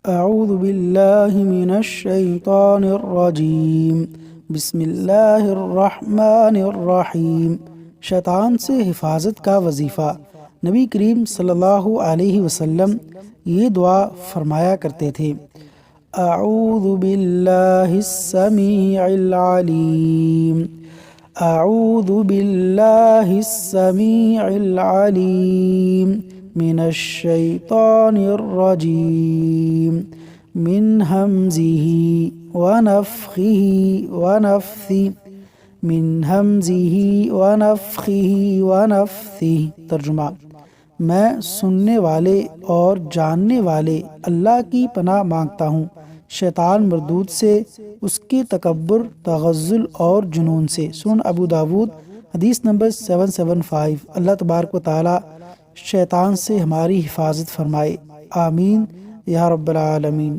اعوذ باللہ من الشیطان الرجیم، بسم اللہ الرحمن الرحیم۔ شیطان سے حفاظت کا وظیفہ۔ نبی کریم صلی اللہ علیہ وسلم یہ دعا فرمایا کرتے تھے: اعوذ باللہ السمیع العلیم، اعوذ باللہ السمیع العلیم من الشیطان الرجیم، من ہمزہ ونفخہ ونفثہ، من ہمزہ ونفخہ ونفثہ۔ ترجمہ: میں سننے والے اور جاننے والے اللہ کی پناہ مانگتا ہوں شیطان مردود سے، اس کے تکبر، تغزل اور جنون سے۔ سنن ابو داود حدیث نمبر 775۔ اللہ تبارک و تعالی شیطان سے ہماری حفاظت فرمائے، آمین یا رب العالمین۔